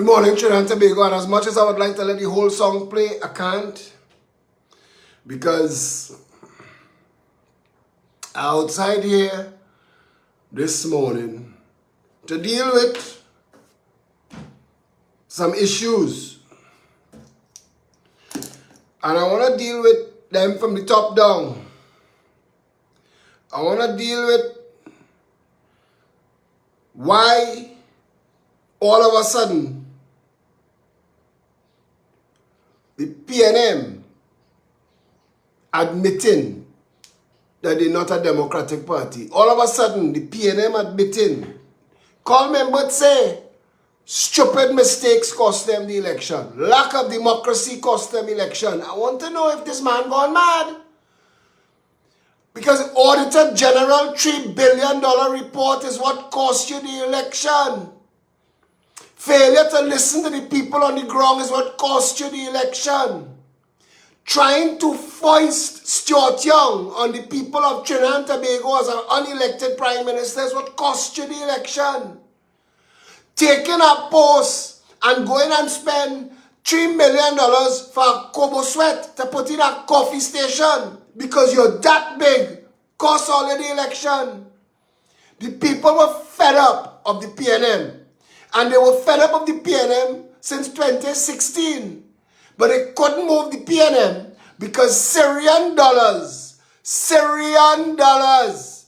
Good morning, Trinidad and Tobago, and as much as I would like to let the whole song play, I can't, because outside here this morning to deal with some issues, and I want to deal with them from the top down. I want to deal with why all of a sudden the PNM admitting that they're not a democratic party. All of a sudden, the PNM admitting. Call members say, stupid mistakes cost them the election. Lack of democracy cost them election. I want to know if this man gone mad. Because Auditor General $3 billion report is what cost you the election. Failure to listen to the people on the ground is what cost you the election. Trying to foist Stuart Young on the people of Trinidad and Tobago as an unelected Prime Minister is what cost you the election. Taking a post and going and spend $3 million for a Kobo sweat to put in a coffee station because you're that big cost all of the election. The people were fed up of the PNM. And they were fed up of the PNM since 2016. But they couldn't move the PNM because Syrian dollars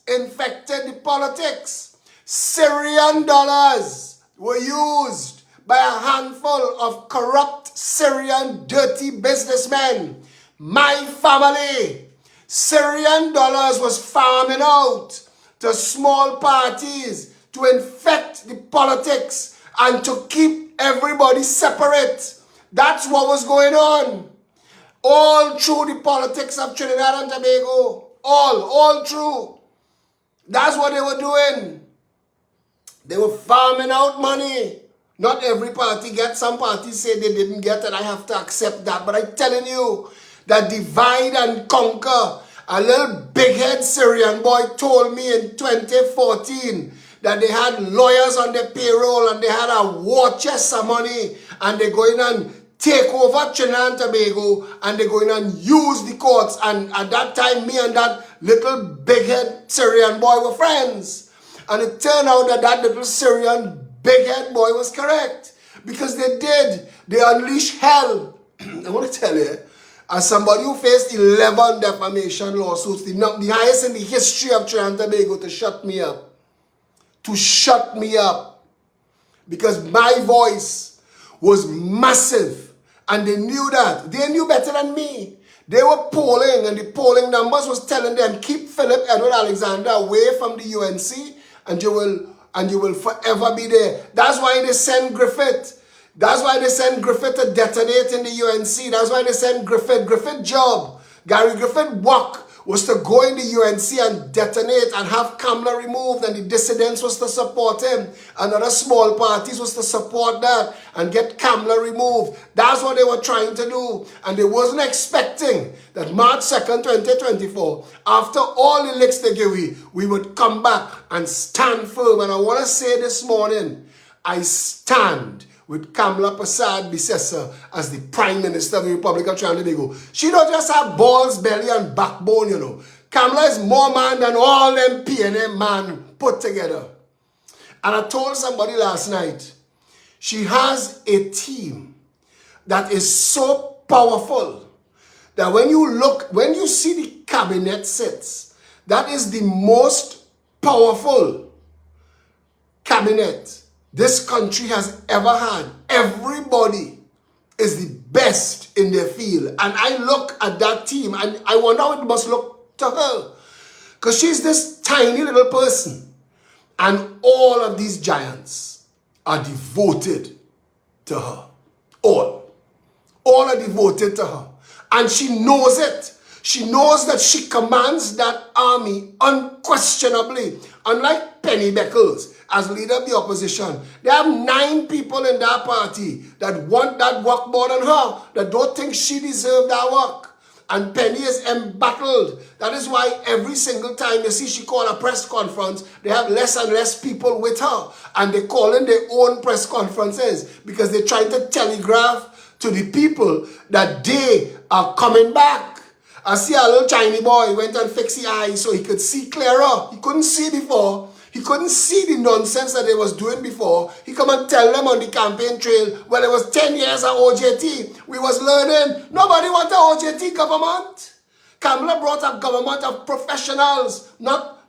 infected the politics. Syrian dollars were used by a handful of corrupt Syrian dirty businessmen. My family. Syrian dollars was farming out to small parties to infect the politics and to keep everybody separate. That's what was going on. All through the politics of Trinidad and Tobago. All through. That's what they were doing. They were farming out money. Not every party gets. Some parties say they didn't get, and I have to accept that. But I'm telling you that divide and conquer. A little big-head Syrian boy told me in 2014 that they had lawyers on their payroll and they had a war chest of money and they're going and take over Trinidad and Tobago and they're going and use the courts. And at that time, me and that little big-head Syrian boy were friends. And it turned out that that little Syrian big-head boy was correct because they did. They unleashed hell. I want to tell you, as somebody who faced 11 defamation lawsuits, the highest in the history of Trinidad and Tobago, to shut me up. To shut me up. Because my voice was massive. And they knew that. They knew better than me. They were polling, and the polling numbers was telling them, keep Phillip Edward Alexander away from the UNC, and you will forever be there. That's why they send Griffith. That's why they send Griffith to detonate in the UNC. That's why they send Griffith. Griffith's job, Gary Griffith's work, was to go in the UNC and detonate and have Kamla removed, and the dissidents was to support him. And other small parties was to support that and get Kamla removed. That's what they were trying to do. And they wasn't expecting that March 2nd, 2024, after all the licks they gave we would come back and stand firm. And I want to say this morning, I stand with Kamla Persad-Bissessar as the Prime Minister of the Republic of Trinidad and Tobago. She don't just have balls, belly, and backbone, you know. Kamla is more man than all them PNM man put together. And I told somebody last night, she has a team that is so powerful that when you see the cabinet sits, that is the most powerful cabinet this country has ever had. Everybody is the best in their field. And I look at that team and I wonder how it must look to her. Because she's this tiny little person. And all of these giants are devoted to her. All are devoted to her. And she knows it. She knows that she commands that army unquestionably. Unlike Penny Beckles, as leader of the opposition, there are 9 people in that party that want that work more than her, that don't think she deserves that work. and Penny is embattled. That is why every single time you see she call a press conference, they have less and less people with her. And they call in their own press conferences because they're trying to telegraph to the people that they are coming back. I see a little tiny boy went and fixed his eyes so he could see clearer. He couldn't see before. He couldn't see the nonsense that they was doing before. He come and tell them on the campaign trail, well, it was 10 years of OJT. We was learning. Nobody want a OJT government. Kamla brought a government of professionals, not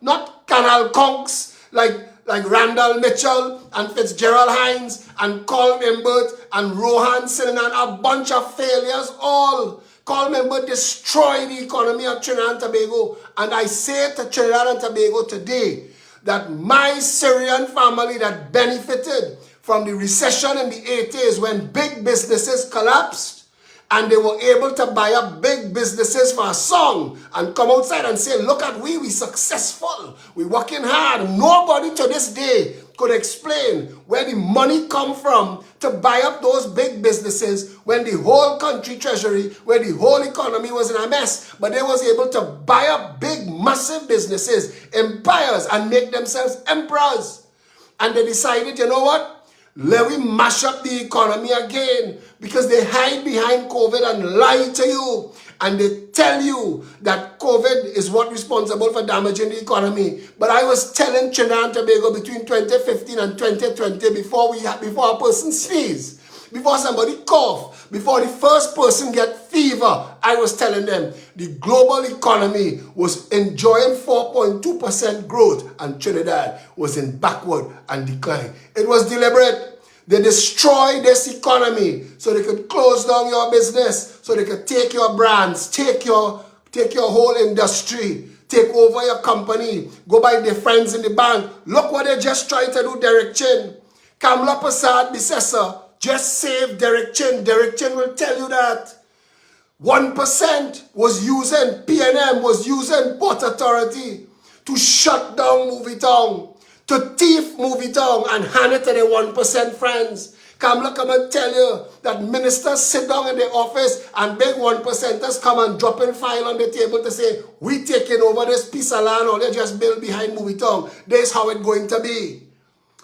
canal conks like Randall Mitchell and Fitzgerald Hines and Colm Imbert and Rohan Sinanan, a bunch of failures all. Colm Imbert destroyed the economy of Trinidad and Tobago. And I say to Trinidad and Tobago today, that my Syrian family that benefited from the recession in the 80s when big businesses collapsed and they were able to buy up big businesses for a song and come outside and say, look at we successful, we working hard. Nobody to this day could explain where the money come from to buy up those big businesses when the whole country treasury, where the whole economy was in a mess, but they was able to buy up big, massive businesses, empires, and make themselves emperors. And they decided, you know what? Let me mash up the economy again, because they hide behind COVID and lie to you. And they tell you that COVID is what responsible for damaging the economy. But I was telling Trinidad and Tobago between 2015 and 2020, before a person sneeze, before somebody cough, before the first person get fever, I was telling them the global economy was enjoying 4.2% growth and Trinidad was in backward and decline. It was deliberate. They destroyed this economy so they could close down your business, so they could take your brands, take your whole industry, take over your company, go buy their friends in the bank. Look what they just tried to do, Derek Chin. Kamla Persad-Bissessar just saved Derek Chin. Derek Chin will tell you that 1% was using, PNM was using Port Authority to shut down Movie Town, to thief Movie Town and hand it to the 1% friends. Kamla come and tell you that ministers sit down in the office and big 1%ers come and drop in file on the table to say, we taking over this piece of land or they just build behind Movie Town. This is how it's going to be.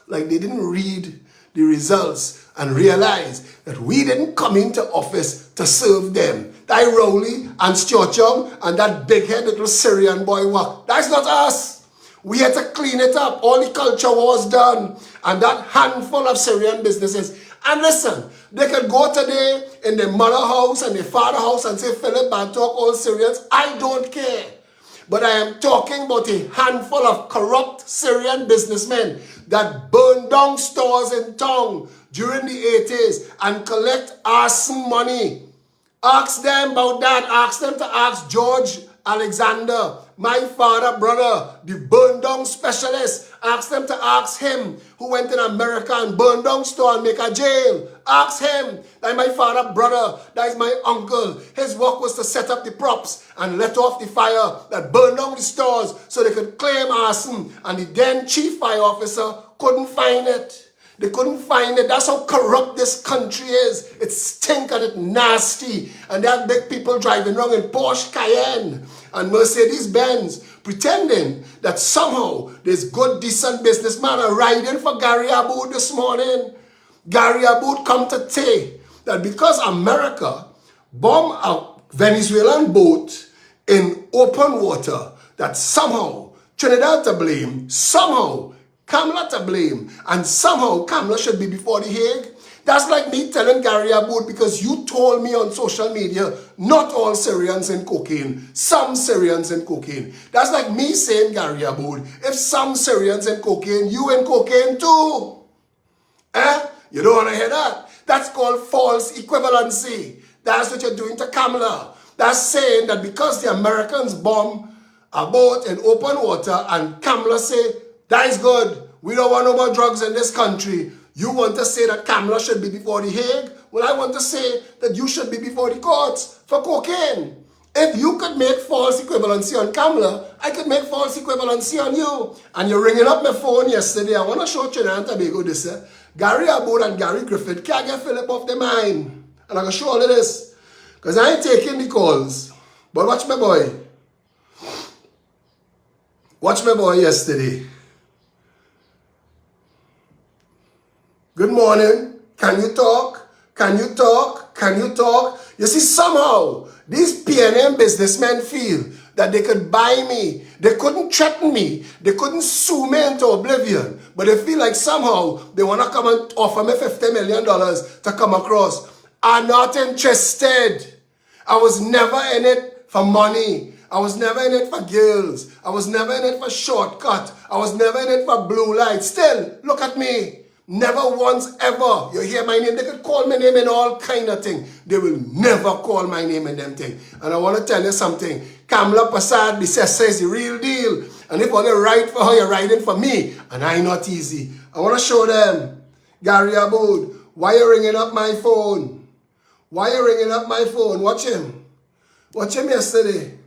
Like they didn't read the results and realize that we didn't come into office to serve them. That Rowley and Stuart Young and that big-headed little Syrian boy work. That's not us. We had to clean it up. All the culture was done. And that handful of Syrian businesses. And listen, they could go today in their mother house and their father house and say, Phillip, and talk all Syrians. I don't care. But I am talking about a handful of corrupt Syrian businessmen that burn down stores in town during the 80s and collect arson money. Ask them about that. Ask them to ask George Alexander, my father, brother, the burn down specialist. Ask them to ask him who went in America and burned down store and make a jail. Ask him. That is my father, brother. That is my uncle. His work was to set up the props and let off the fire that burned down the stores so they could claim arson. And the then chief fire officer couldn't find it. They couldn't find it. That's how corrupt this country is. It stinks and it's nasty. And there are big people driving around in Porsche Cayenne and Mercedes-Benz pretending that somehow there's good, decent businessmen are riding for Gary Aboud this morning. Gary Aboud come to say that because America bombed a Venezuelan boat in open water, that somehow Trinidad to blame, somehow Kamla to blame, and somehow Kamla should be before the Hague. That's like me telling Gary Aboud, because you told me on social media, not all Syrians in cocaine, some Syrians in cocaine. That's like me saying, Gary Aboud, if some Syrians in cocaine, you in cocaine too. You don't want to hear that. That's called false equivalency. That's what you're doing to Kamla. That's saying that because the Americans bomb a boat in open water and Kamla say, that is good. We don't want no more drugs in this country. You want to say that Kamla should be before the Hague? Well, I want to say that you should be before the courts for cocaine. If you could make false equivalency on Kamla, I could make false equivalency on you. And you're ringing up my phone yesterday. I want to show Trinidad and Tobago this. Gary Aboud and Gary Griffith can't get Phillip off their mind. And I'm going to show all of this. Because I ain't taking the calls. But watch my boy. Watch my boy yesterday. Good morning. Can you talk? Can you talk? Can you talk? You see, somehow, these PNM businessmen feel that they could buy me. They couldn't threaten me. They couldn't sue me into oblivion. But they feel like somehow they want to come and offer me $50 million to come across. I'm not interested. I was never in it for money. I was never in it for girls. I was never in it for shortcut. I was never in it for blue light. Still, look at me. Never once ever. You hear my name? They could call my name in all kind of thing. They will never call my name in them thing. And I want to tell you something. Kamla Persad-Bissessar is the real deal. And if you want to write for her, you're writing for me. And I not easy. I want to show them. Gary Aboud, why you ringing up my phone? Why you ringing up my phone? Watch him. Watch him yesterday.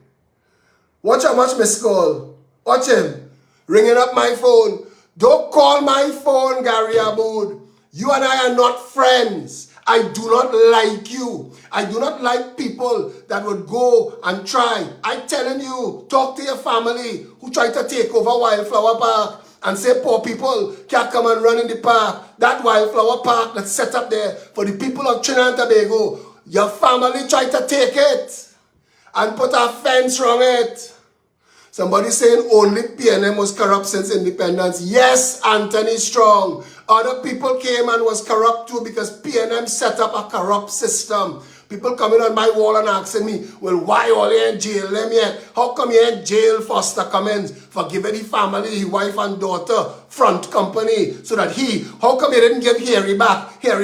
Watch how much missed call. Watch him. Ringing up my phone. Don't call my phone, Gary Aboud. You and I are not friends. I do not like you. I do not like people that would go and try. I'm telling you, talk to your family who try to take over Wildflower Park and say poor people can't come and run in the park. That Wildflower Park that's set up there for the people of Trinidad and Tobago. Your family tried to take it and put a fence around it. Somebody saying only PNM was corrupt since independence. Yes, Anthony Strong. Other people came and was corrupt too because PNM set up a corrupt system. People coming on my wall and asking me, well, why all you in jail them yet? How come you in jail, Foster Cummins, for giving the family, his wife and daughter, front company, so that how come you didn't give Harry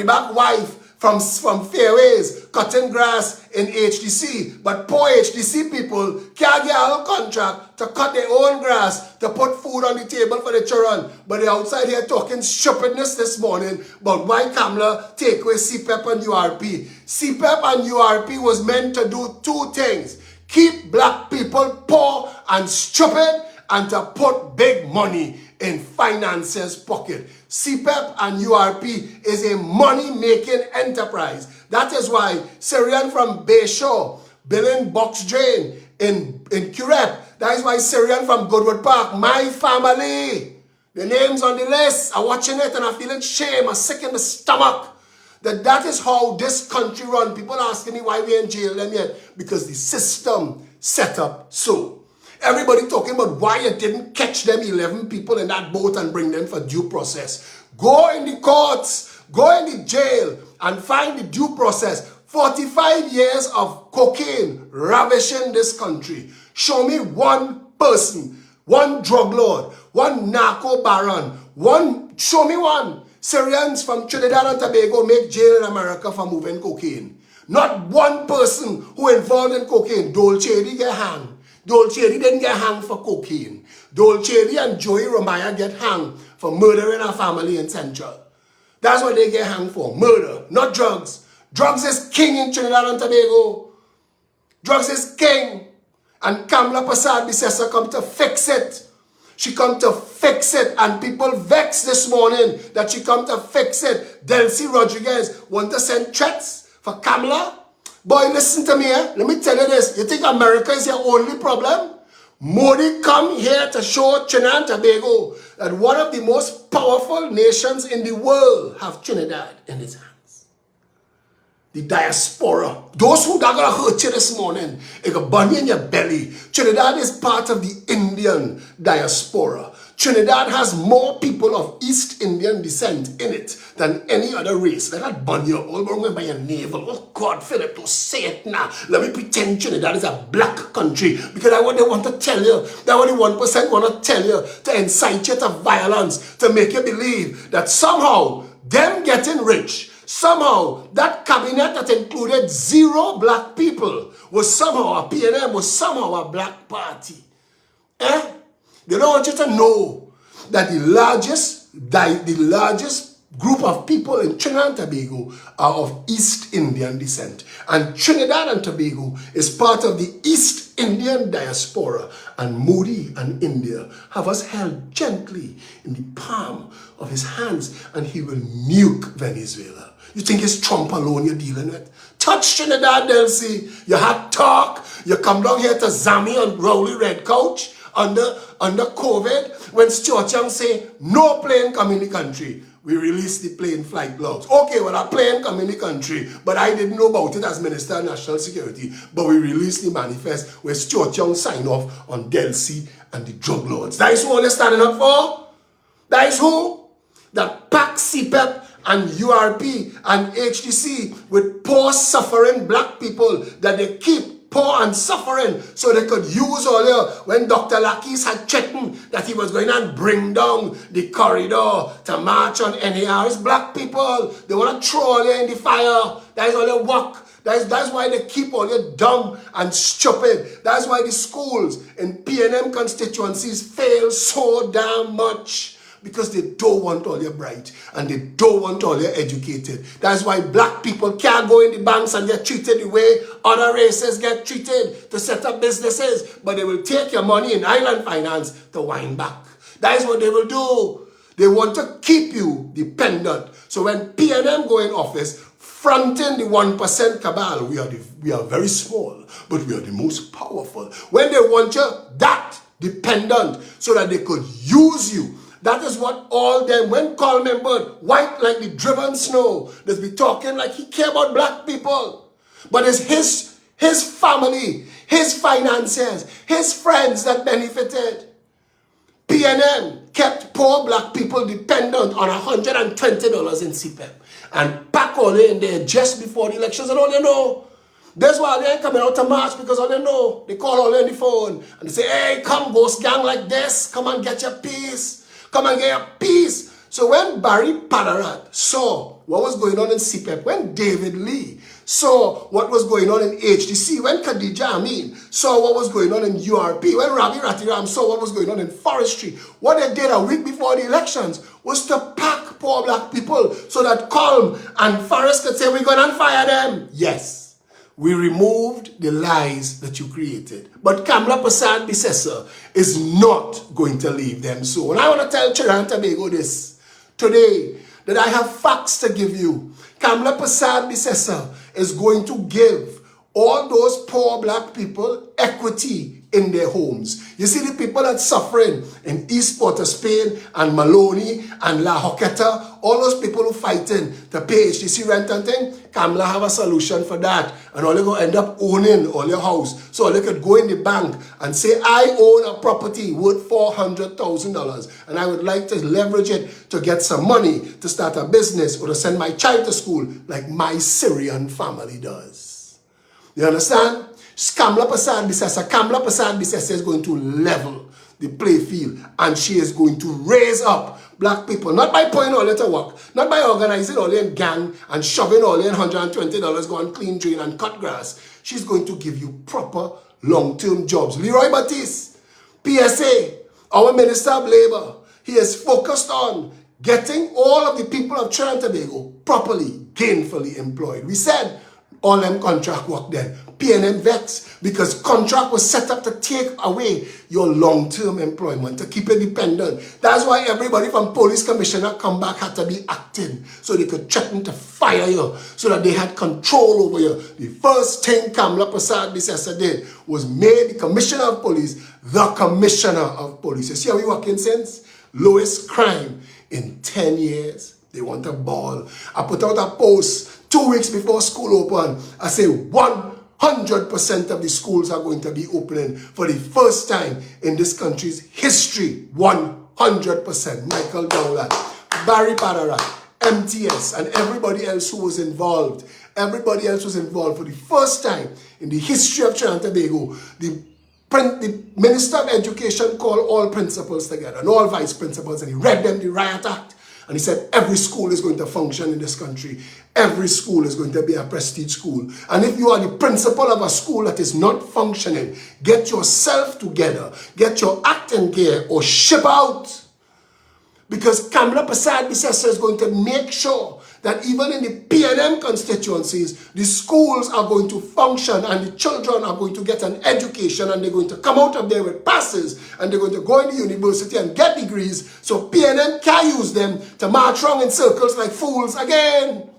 back wife, from fairways, cutting grass in HDC. But poor HDC people can't get a whole contract to cut their own grass, to put food on the table for the children. But they're outside here talking stupidness this morning about why Kamla take away CPEP and URP. CPEP and URP was meant to do two things. Keep black people poor and stupid and to put big money in financiers' pocket. CPEP and URP is a money-making enterprise. That is why Syrian from Bayshore, building box drain in Curep. That is why Syrian from Goodwood Park, my family, the names on the list, I'm watching it and I'm feeling shame, I'm sick in the stomach. That is how this country run. People asking me why we in jail them yet. Because the system set up so. Everybody talking about why you didn't catch them 11 people in that boat and bring them for due process. Go in the courts, go in the jail and find the due process. 45 years of cocaine ravishing this country. Show me one person, one drug lord, one narco baron, show me one. Syrians from Trinidad and Tobago make jail in America for moving cocaine. Not one person who involved in cocaine. Dolce get hanged. Dolce didn't get hanged for cocaine. Dolce and Joey Romaya get hanged for murdering a family in Central. That's what they get hanged for. Murder, not drugs. Drugs is king in Trinidad and Tobago. Drugs is king. And Kamla Persad-Bissessar come to fix it. She come to fix it. And people vex this morning that she come to fix it. Delcy Rodriguez want to send threats for Kamla. Boy, listen to me, eh? Let me tell you this. You think America is your only problem? Modi come here to show Trinidad and Tobago that one of the most powerful nations in the world have Trinidad in its hands. The diaspora. Those who are going to hurt you this morning, it got bunny in your belly. Trinidad is part of the Indian diaspora. Trinidad has more people of East Indian descent in it than any other race. Let that burn you all wrong by your navel. Oh God, Phillip, don't say it now. Let me pretend Trinidad is a black country because that's what they want to tell you. That's what the 1% want to tell you, to incite you to violence, to make you believe that somehow them getting rich, somehow that cabinet that included 0 black people was somehow a PNM, was somehow a black party. Eh? They don't want you to know that the largest group of people in Trinidad and Tobago are of East Indian descent. And Trinidad and Tobago is part of the East Indian diaspora and Modi and India have us held gently in the palm of his hands, and he will nuke Venezuela. You think it's Trump alone you're dealing with? Touch Trinidad, Delcy. You had talk. You come down here to Zami on Rowley Red Couch under COVID when Stuart Young say no plane come in the country. We released the plane flight logs. Okay, well, a plane come in the country, but I didn't know about it as Minister of National Security. But we released the manifest where Stuart Young signed off on Delcy and the drug lords. That is who they're standing up for. That is who? That pack CPEP and URP and HTC with poor suffering black people that they keep poor and suffering so they could use all here when Dr. Lakis had threatened that he was going to bring down the corridor to march on NAR. It's black people. They want to throw all here in the fire. That is all their work. That's why they keep all your dumb and stupid. That's why the schools in PNM constituencies fail so damn much. Because they don't want all your bright and they don't want all your educated. That's why black people can't go in the banks and get treated the way other races get treated to set up businesses. But they will take your money in island finance to wind back. That is what they will do. They want to keep you dependent. So when PNM go in office, fronting the 1% cabal, we are very small, but we are the most powerful. When they want you that dependent so that they could use you. That is what all them, when Coleman Bird, white like the driven snow, they be talking like he care about black people. But it's his family, his finances, his friends that benefited. PNM kept poor black people dependent on $120 in CPEP. And pack all in there just before the elections, and all they know. That's why they ain't coming out to march, because all they know, they call all on the phone and they say, hey, come ghost gang like this, come and get your peace. Come and get your peace. So when Barry Padarat saw what was going on in CPEP, when David Lee saw what was going on in HDC, when Khadija Amin saw what was going on in URP, when Ravi Ratiram saw what was going on in forestry, what they did a week before the elections was to pack poor black people so that Colm and Forrest could say, we're going to fire them. Yes. We removed the lies that you created. But Kamla Persad-Bissessar is not going to leave them so. And I want to tell Trinidad and Tobago this today, that I have facts to give you. Kamla Persad-Bissessar is going to give all those poor black people equity in their homes. You see the people that's suffering in East Port of Spain and Maloney and La Hoqueta, all those people who fighting to pay HTC rent and thing, Kamla have a solution for that. And all they going to end up owning all your house. So they could go in the bank and say, I own a property worth $400,000 and I would like to leverage it to get some money to start a business or to send my child to school like my Syrian family does. You understand? Kamla Persad-Bissessar is going to level the play field, and she is going to raise up black people, not by putting all to work, not by organizing all in gang and shoving all in $120, go and clean drain and cut grass. She's going to give you proper long-term jobs. Leroy Batiste, PSA, our Minister of Labor, he is focused on getting all of the people of Trinidad and Tobago properly, gainfully employed. We said all them contract work then. PNM vex because contract was set up to take away your long-term employment, to keep you dependent. That's why everybody from police commissioner come back had to be acting so they could threaten to fire you, so that they had control over you. The first thing Kamla Persad-Bissessar did was made the commissioner of police the commissioner of police. You see how we working since? Lowest crime in 10 years. They want a ball. I put out a post 2 weeks before school open. I say 100% of the schools are going to be opening for the first time in this country's history. 100%. Michael Dowland, Barry Padarat, MTS, and everybody else who was involved. Everybody else was involved for the first time in the history of Trinidad and Tobago. The Minister of Education called all principals together and all vice principals, and he read them the Riot Act. And he said, every school is going to function in this country. Every school is going to be a prestige school. And if you are the principal of a school that is not functioning, get yourself together, get your act in gear, or ship out. Because Kamla Persad-Bissessar is going to make sure that even in the PNM constituencies, the schools are going to function and the children are going to get an education and they're going to come out of there with passes and they're going to go into university and get degrees so PNM can use them to march around in circles like fools again.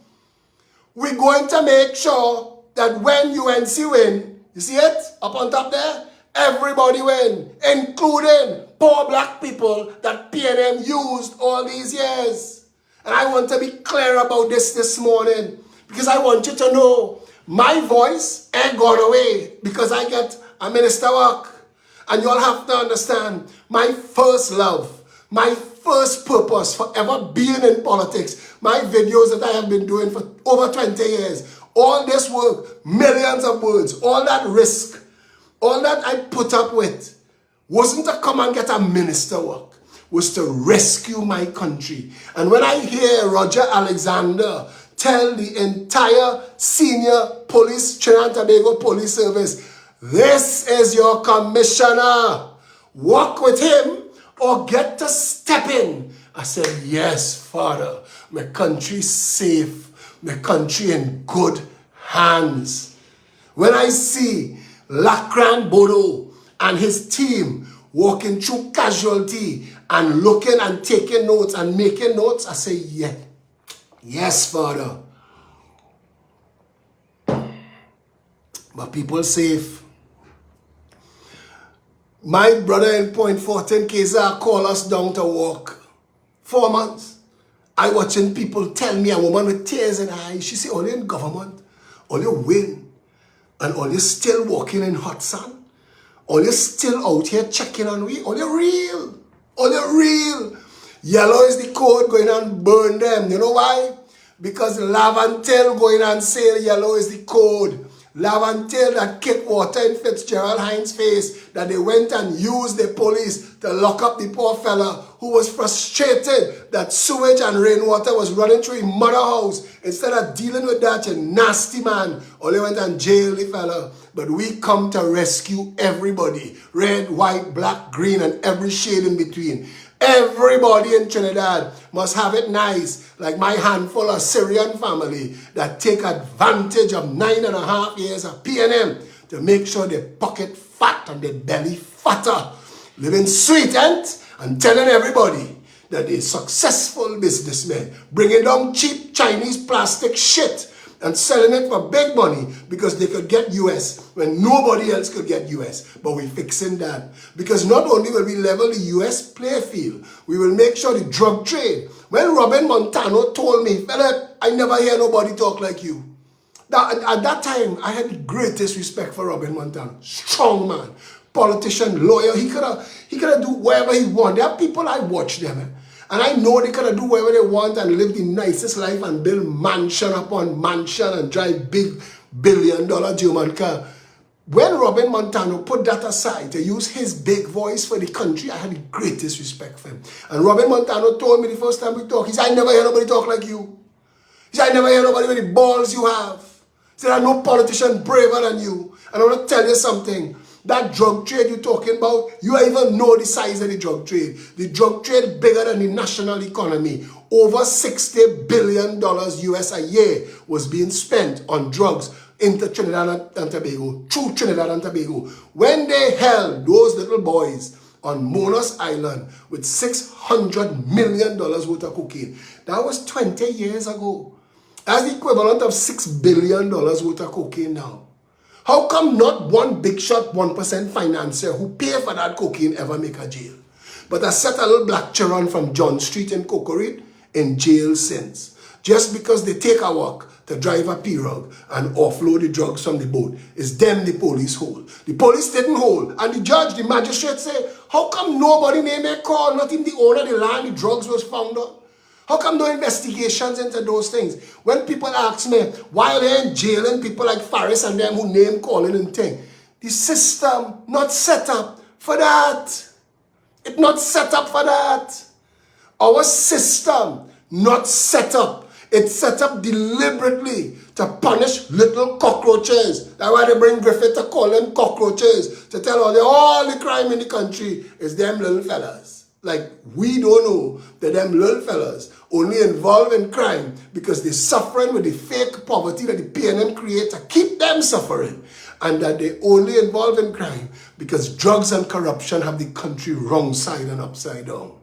We're going to make sure that when UNC win, you see it up on top there? Everybody win, including poor black people that PNM used all these years. And I want to be clear about this morning because I want you to know my voice ain't gone away because I get a minister work. And you'll have to understand my first love, my first purpose for ever being in politics, my videos that I have been doing for over 20 years, all this work, millions of words, all that risk, all that I put up with wasn't to come and get a minister work. Was to rescue my country. And when I hear Roger Alexander tell the entire senior police, Trinidad and Tobago Police Service, this is your commissioner, walk with him or get to step in. I said, yes, Father, my country's safe, my country in good hands. When I see Lakran Bodo and his team walking through casualty and looking and taking notes and making notes, I say, yeah, yes, Father. But people safe. My brother in Point Fortin, Keza, called us down to walk. 4 months. I watching people tell me, a woman with tears in her eyes, she say, all you in government, all you win, and all you still walking in hot sun, all you still out here checking on we, all you real. All you real. Yellow is the code, going and burn them. You know why? Because Lavantel going and say yellow is the code. Lavantel that kicked water in Fitzgerald Hines' face, that they went and used the police to lock up the poor fella who was frustrated that sewage and rainwater was running through his mother house. Instead of dealing with that, you nasty man, all they went and jailed the fella. But we come to rescue everybody. Red, white, black, green, and every shade in between. Everybody in Trinidad must have it nice, like my handful of Syrian family that take advantage of 9.5 years of PNM to make sure their pocket fat and their belly fatter. Living sweet, and telling everybody that they're successful businessmen, bringing down cheap Chinese plastic shit and selling it for big money because they could get US when nobody else could get US. But we're fixing that. Because not only will we level the US play field, we will make sure the drug trade. When Robin Montano told me, Phillip, I never hear nobody talk like you. At that time, I had the greatest respect for Robin Montano. Strong man, politician, lawyer. He could have do whatever he wanted. There are people I watch them. And I know they could do whatever they want and live the nicest life and build mansion upon mansion and drive big billion-dollar German car. When Robin Montano put that aside to use his big voice for the country, I had the greatest respect for him. And Robin Montano told me the first time we talked, he said, I never hear nobody talk like you. He said, I never hear nobody with the balls you have. He said, I know politician braver than you. And I want to tell you something. That drug trade you're talking about, you even know the size of the drug trade. The drug trade bigger than the national economy. Over $60 billion US a year was being spent on drugs into Trinidad and Tobago, through Trinidad and Tobago. When they held those little boys on Monos Island with $600 million worth of cocaine, that was 20 years ago. That's the equivalent of $6 billion worth of cocaine now. How come not one big shot 1% financier who pay for that cocaine ever make a jail? But I set a little black children from John Street in Cocorit in jail since. Just because they take a walk to drive a pirogue and offload the drugs from the boat. It's them the police hold. The police didn't hold. And the judge, the magistrate say, how come nobody made a call, not even the owner of the land the drugs was found on? How come no investigations into those things? When people ask me, why are they in jailing people like Faris and them who name calling and thing? The system not set up for that. It's not set up for that. Our system not set up. It's set up deliberately to punish little cockroaches. That's why they bring Griffith to call them cockroaches. To tell all the crime in the country is them little fellas. Like, we don't know that them little fellas only involved in crime because they're suffering with the fake poverty that the PNM create to keep them suffering. And that they only involved in crime because drugs and corruption have the country wrong side and upside down.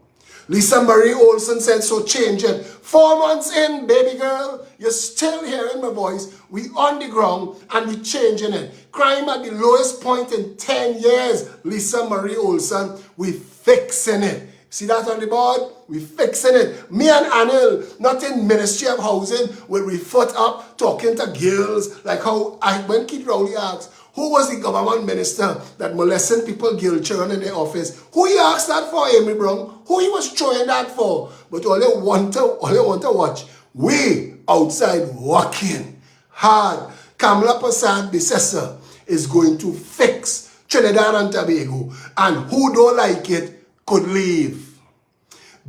Lisa Marie Olson said, so change it. 4 months in, baby girl, you're still hearing my voice. We on the ground and we changing it. Crime at the lowest point in 10 years. Lisa Marie Olson, we fixing it. See that on the board? We fixing it. Me and Anil, not in Ministry of Housing, with we foot up talking to girls, like how when Keith Rowley asked, who was the government minister that molesting people, girl children in the office? Who he asked that for, Amy Brown? Who he was throwing that for? But all they want to watch, we outside working hard. Kamla Persad-Bissessar is going to fix Trinidad and Tobago, and who don't like it could leave.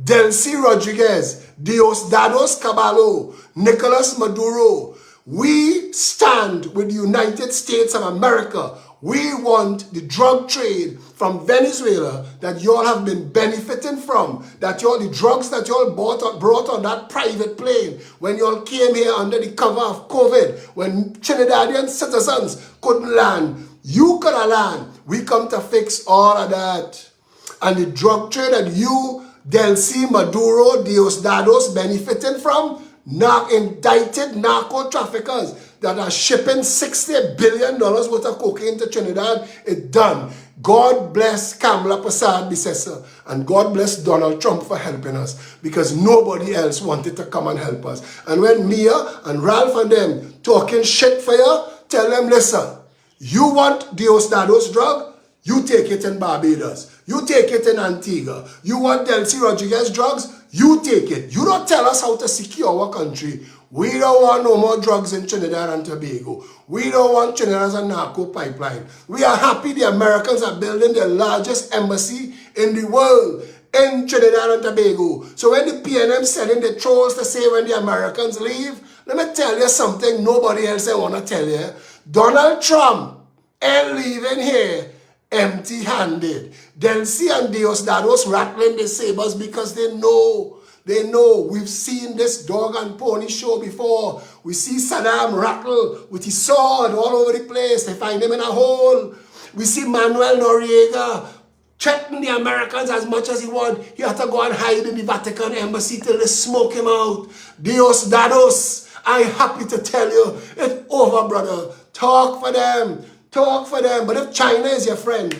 Delcy Rodriguez, Diosdados Caballo, Nicolas Maduro. We stand with the United States of America. We want the drug trade from Venezuela that y'all have been benefiting from, that y'all, the drugs that y'all brought on that private plane when y'all came here under the cover of COVID, when Trinidadian citizens couldn't land. You could have land. We come to fix all of that. And the drug trade that you, Delcy, Maduro, Diosdados benefiting from, indicted narco traffickers that are shipping $60 billion worth of cocaine to Trinidad, it's done. God bless Kamla Persad-Bissessar and God bless Donald Trump for helping us because nobody else wanted to come and help us. And when Mia and Ralph and them talking shit for you, tell them, listen, you want Diosdados drug? You take it in Barbados. You take it in Antigua. You want Delcy Rodriguez drugs? You take it. You don't tell us how to secure our country. We don't want no more drugs in Trinidad and Tobago. We don't want Trinidad as a narco pipeline. We are happy the Americans are building the largest embassy in the world in Trinidad and Tobago. So when the PNM sending the trolls to say when the Americans leave, let me tell you something nobody else I want to tell you. Donald Trump ain't leaving here empty-handed. Delcy and Diosdados rattling the sabers because they know. We've seen this dog and pony show before. We see Saddam rattle with his sword all over the place. They find him in a hole. We see Manuel Noriega threaten the Americans as much as he want. He had to go and hide in the Vatican embassy till they smoke him out. Diosdados, I'm happy to tell you, it's over, brother. Talk for them. Talk for them. But if China is your friend,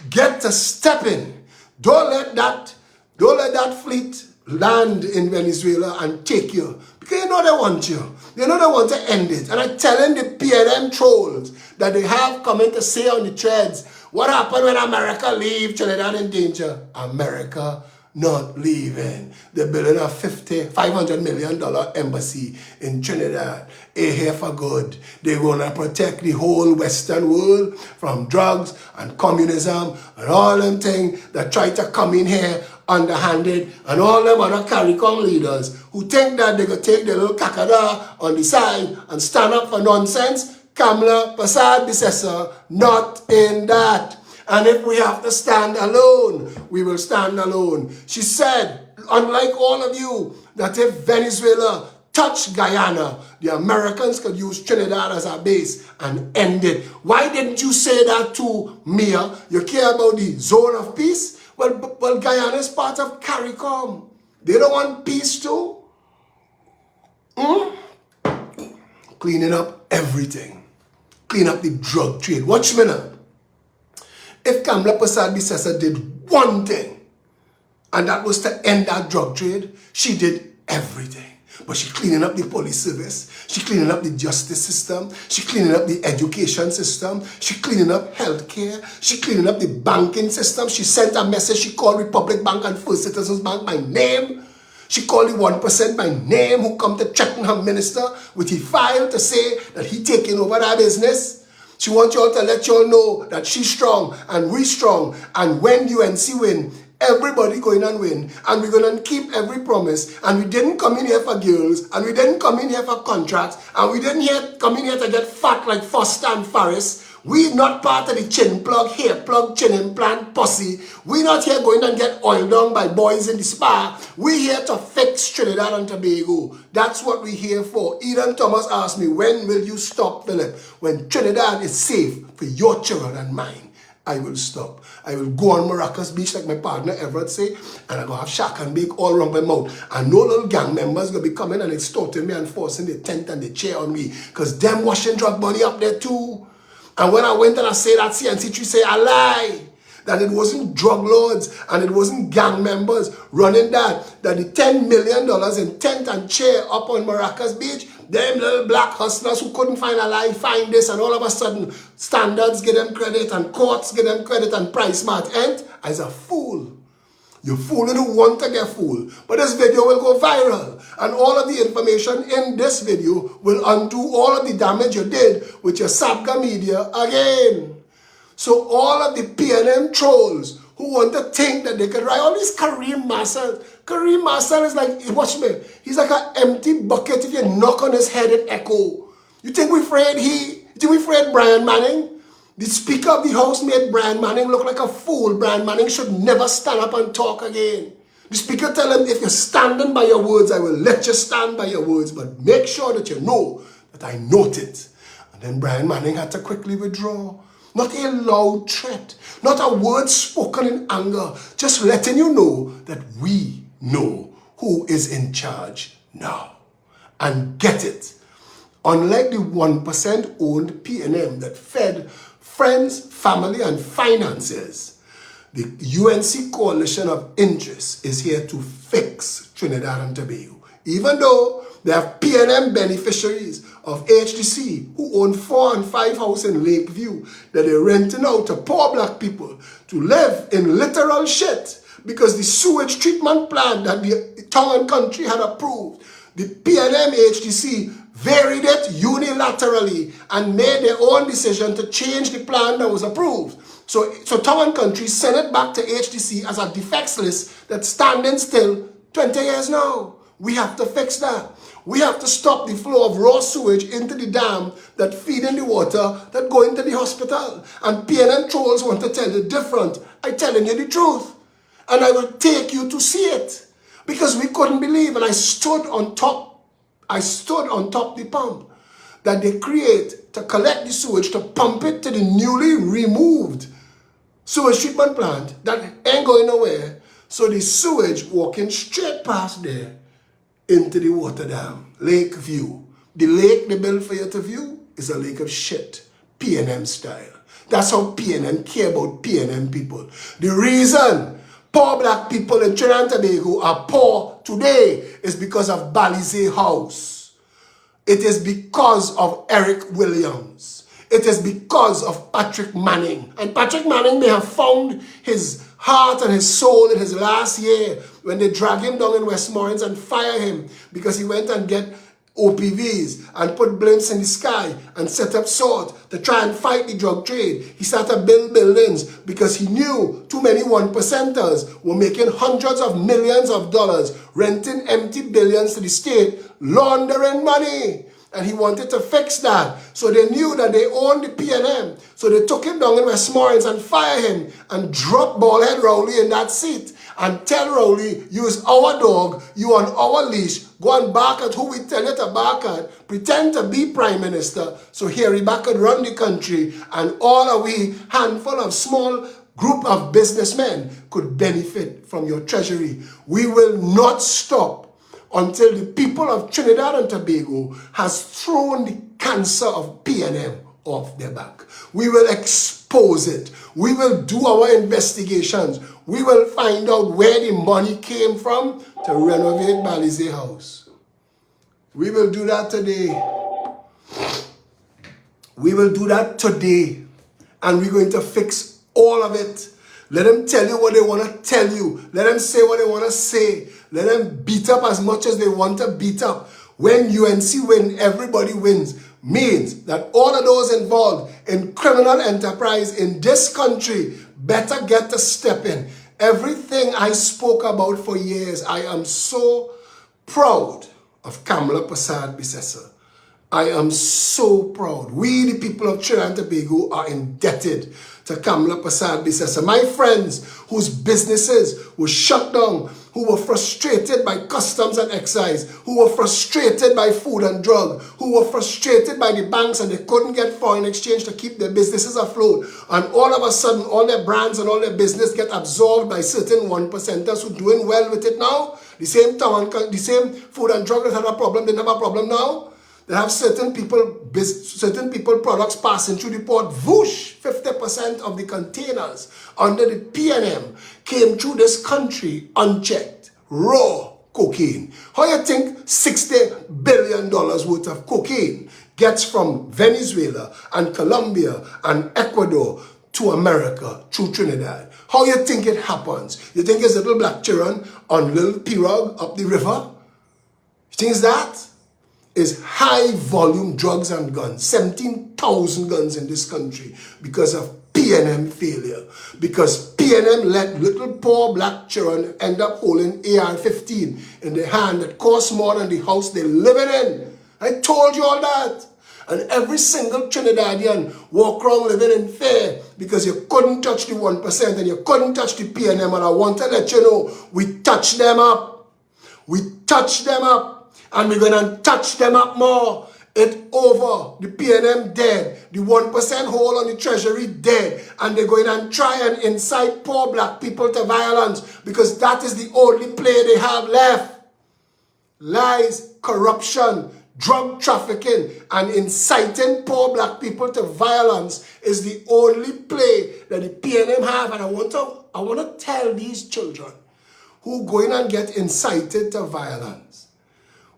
get to stepping. Don't let that fleet land in Venezuela and take you. Because you know they want you. You know they want to end it. And I'm telling the PNM trolls that they have coming to say on the threads, what happened when America leave Trinidad in danger? America not leaving. They're building a $500 million embassy in Trinidad. They're here for good. They're going to protect the whole Western world from drugs and communism and all them things that try to come in here underhanded, and all them other CARICOM leaders who think that they could take their little kakada on the side and stand up for nonsense. Kamla Persad-Bissessar, not in that. And if we have to stand alone, we will stand alone. She said, unlike all of you, that if Venezuela touched Guyana, the Americans could use Trinidad as a base and end it. Why didn't you say that to Mia? You care about the zone of peace? Well, Guyana is part of CARICOM. They don't want peace too. Cleaning up everything. Clean up the drug trade. Watch me now. If Kamla Persad-Bissessar did one thing, and that was to end that drug trade, she did everything. But she cleaning up the police service, she cleaning up the justice system, she cleaning up the education system, she cleaning up healthcare, she cleaning up the banking system. She sent a message, she called Republic Bank and First Citizens Bank by name. She called the 1% by name who come to threaten her minister with his file to say that he taking over that business. She wants y'all to let y'all know that she's strong and we strong. And when UNC win, everybody going and win. And we're going to keep every promise. And we didn't come in here for girls. And we didn't come in here for contracts. And we didn't come in here to get fat like Foster and Farris. We not part of the chin plug, hair plug, chin implant pussy. We not here going and get oiled down by boys in the spa. We here to fix Trinidad and Tobago. That's what we here for. Eden Thomas asked me, when will you stop, Phillip? When Trinidad is safe for your children and mine, I will stop. I will go on Maracas Beach like my partner Everett say, and I go have shack and bake all around my mouth. And no little gang members going to be coming and extorting me and forcing the tent and the chair on me. Because them washing drug money up there too. And when I went and I said that CNC3 say I lie. That it wasn't drug lords and it wasn't gang members running that the $10 million in tent and chair up on Maracas Beach, them little black hustlers who couldn't find a lie, find this, and all of a sudden, standards get them credit and courts get them credit and price smart end as a fool. You fool who want to get fooled. But this video will go viral. And all of the information in this video will undo all of the damage you did with your Sabga media again. So all of the PNM trolls who want to think that they can write all these Kareem Marcel. Kareem Marcel is like, watch me, he's like an empty bucket. If you knock on his head, it echo. You think we're afraid you think we're afraid Brian Manning? The Speaker of the House made Brian Manning look like a fool. Brian Manning should never stand up and talk again. The Speaker tell him, if you're standing by your words, I will let you stand by your words, but make sure that you know that I note it. And then Brian Manning had to quickly withdraw. Not a loud threat, not a word spoken in anger, just letting you know that we know who is in charge now. And get it. Unlike the 1% owned PNM that fed friends, family, and finances, the UNC Coalition of Interests is here to fix Trinidad and Tobago. Even though they have PNM beneficiaries of HDC who own 4 and 5 houses in Lakeview that they're renting out to poor black people to live in literal shit because the sewage treatment plant that the town and country had approved, the PNM HDC varied it unilaterally and made their own decision to change the plan that was approved. So town and country sent it back to HDC as a defects list that's standing still 20 years now. We have to fix that. We have to stop the flow of raw sewage into the dam that feed in the water that go into the hospital. And PNM trolls want to tell you different. I'm telling you the truth. And I will take you to see it. Because we couldn't believe, and I stood on top the pump that they create to collect the sewage, to pump it to the newly removed sewage treatment plant that ain't going nowhere. So the sewage walking straight past there into the water dam, Lakeview. The lake they built for you to view is a lake of shit, PNM style. That's how PNM care about PNM people. The reason poor black people in Trinidad and Tobago are poor today is because of Balize House. It is because of Eric Williams. It is because of Patrick Manning. And Patrick Manning may have found his heart and his soul in his last year when they drag him down in Westmoreland and fire him because he went and get OPVs and put blimps in the sky and set up SWORD to try and fight the drug trade. He started to build buildings because he knew too many 1%ers were making hundreds of millions of dollars, renting empty billions to the state, laundering money. And he wanted to fix that. So they knew that they owned the PNM. So they took him down in Westmoreland and fired him and dropped Ballhead Rowley in that seat. And tell Rowley, you is our dog, you on our leash, go and bark at who we tell you to bark at, pretend to be Prime Minister, so here he back and run the country, and all of we handful of small group of businessmen could benefit from your treasury. We will not stop until the people of Trinidad and Tobago has thrown the cancer of PNM off their back. We will expose it. We will do our investigations. We will find out where the money came from to renovate Balize House. We will do that today. We will do that today. And we're going to fix all of it. Let them tell you what they want to tell you. Let them say what they want to say. Let them beat up as much as they want to beat up. When UNC win, everybody wins. Means that all of those involved in criminal enterprise in this country better get to step in. Everything I spoke about for years, I am so proud of Kamla Persad-Bissessar. I am so proud. We, the people of Trinidad and Tobago, are indebted to Kamla Persad-Bissessar. My friends whose businesses were shut down, who were frustrated by customs and excise, who were frustrated by food and drug, who were frustrated by the banks and they couldn't get foreign exchange to keep their businesses afloat. And all of a sudden, all their brands and all their business get absorbed by certain 1%ers who are doing well with it now. The same town, the same food and drug that had a problem, they never have a problem now. They have certain people products passing through the port. Whoosh, 50% of the containers under the PNM came through this country unchecked. Raw cocaine. How you think $60 billion worth of cocaine gets from Venezuela and Colombia and Ecuador to America through Trinidad? How you think it happens? You think it's little black children on little pirogue up the river? You think it's that? Is high volume drugs and guns, 17,000 guns in this country because of PNM failure. Because PNM let little poor black children end up holding AR-15 in their hand that costs more than the house they're living in. I told you all that. And every single Trinidadian walk around living in fear because you couldn't touch the 1% and you couldn't touch the PNM. And I want to let you know, we touched them up. We touched them up. And we're going to touch them up more. It's over. The PNM dead. The 1% hold on the treasury dead. And they're going to try and incite poor black people to violence because that is the only play they have left. Lies, corruption, drug trafficking, and inciting poor black people to violence is the only play that the PNM have. And I want to tell these children who go in and get incited to violence.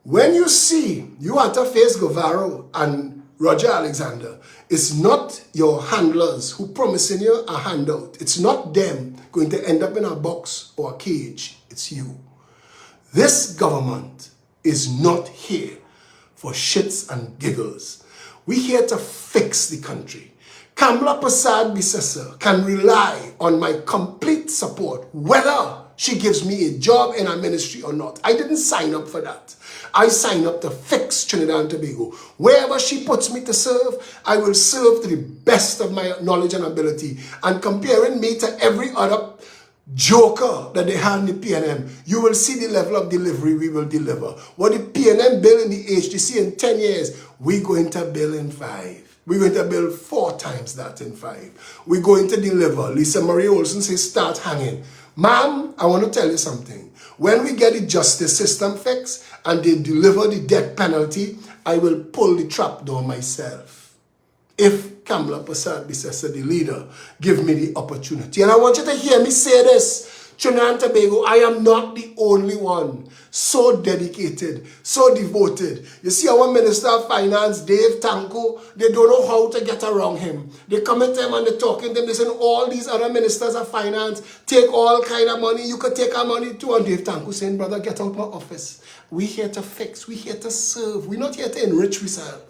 When you see you want to face Guevara and Roger Alexander, it's not your handlers who promising you a handout. It's not them going to end up in a box or a cage. It's you. This government is not here for shits and giggles. We're here to fix the country. Kamla Persad-Bissessar can rely on my complete support, whether she gives me a job in a ministry or not. I didn't sign up for that. I signed up to fix Trinidad and Tobago. Wherever she puts me to serve, I will serve to the best of my knowledge and ability. And comparing me to every other joker that they have in the PNM, you will see the level of delivery we will deliver. What the PNM build in the HDC in 10 years, we're going to build in 5. We're going to build 4 times that in 5. We're going to deliver. Lisa Marie Olson says, start hanging. Ma'am, I want to tell you something. When we get the justice system fixed and they deliver the death penalty, I will pull the trap door myself. If Kamla Persad-Bissessar, the leader, give me the opportunity. And I want you to hear me say this. Trinidad and Tobago, I am not the only one so dedicated, so devoted. You see our Minister of Finance, Dave Tanko, they don't know how to get around him. They come at him and they're talking to him. They say, all these other ministers of finance take all kind of money. You could take our money too. And Dave Tanko saying, brother, get out my office. We're here to fix. We're here to serve. We're not here to enrich ourselves.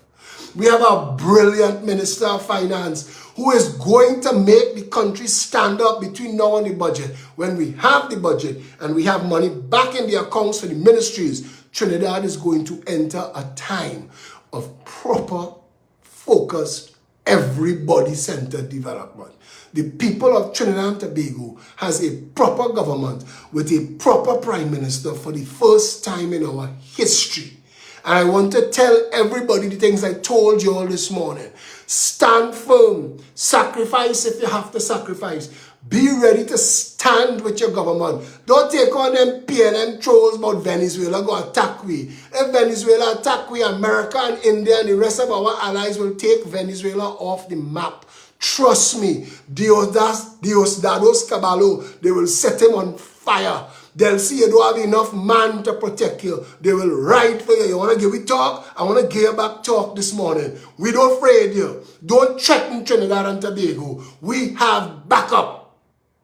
We have a brilliant Minister of Finance who is going to make the country stand up between now and the budget. When we have the budget and we have money back in the accounts for the ministries, Trinidad is going to enter a time of proper, focused, everybody-centered development. The people of Trinidad and Tobago has a proper government with a proper prime minister for the first time in our history. And I want to tell everybody the things I told you all this morning. Stand firm. Sacrifice if you have to sacrifice. Be ready to stand with your government. Don't take on them PNM trolls about Venezuela go attack we. If Venezuela attack we, America and India and the rest of our allies will take Venezuela off the map. Trust me. Diosdados Caballo, they will set him on fire. They'll see you don't have enough man to protect you. They will ride for you. You want to give me talk? I want to give you back talk this morning. We don't afraid you. Don't threaten Trinidad and Tobago. We have backup.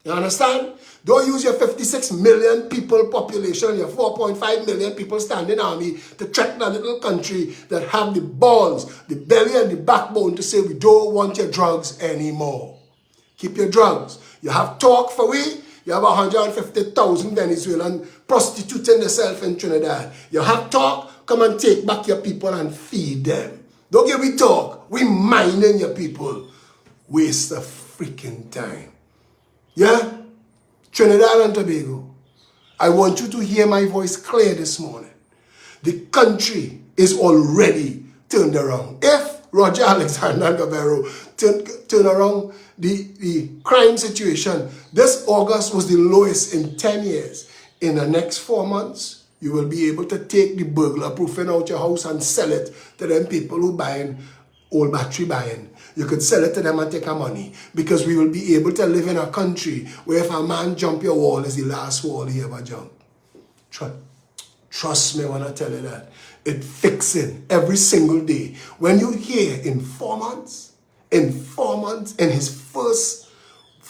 You understand? Don't use your 56 million people population, your 4.5 million people standing army to threaten a little country that have the balls, the belly and the backbone to say we don't want your drugs anymore. Keep your drugs. You have talk for we. You have 150,000 Venezuelan prostituting themselves in Trinidad. You have talk, come and take back your people and feed them. Don't get me talk. We minding your people. Waste of freaking time. Yeah? Trinidad and Tobago, I want you to hear my voice clear this morning. The country is already turned around. If Roger Alexander and Gabero turn around the crime situation, this August was the lowest in 10 years. In the next 4 months, you will be able to take the burglar proofing out your house and sell it to them people who buying old battery buying. You could sell it to them and take our money, because we will be able to live in a country where if a man jump your wall, it's the last wall he ever jumped. Trust me when I tell you that. It fixing every single day. When you hear in 4 months, in his first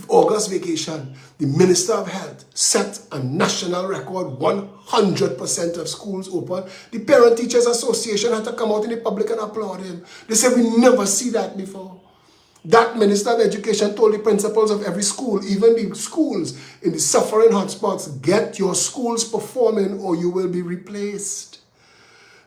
August vacation, the Minister of Health set a national record, 100% of schools open. The Parent Teachers Association had to come out in the public and applaud him. They said, we never see that before. That Minister of Education told the principals of every school, even the schools in the suffering hotspots, get your schools performing or you will be replaced.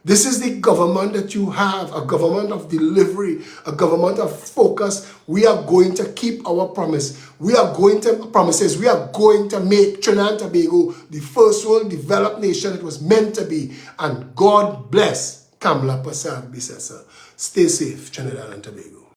This is the government that you have, a government of delivery, a government of focus. We are going to keep our promise. We are going to make Trinidad and Tobago the first world developed nation it was meant to be. And God bless Kamla Persad-Bissessar. Stay safe, Trinidad and Tobago.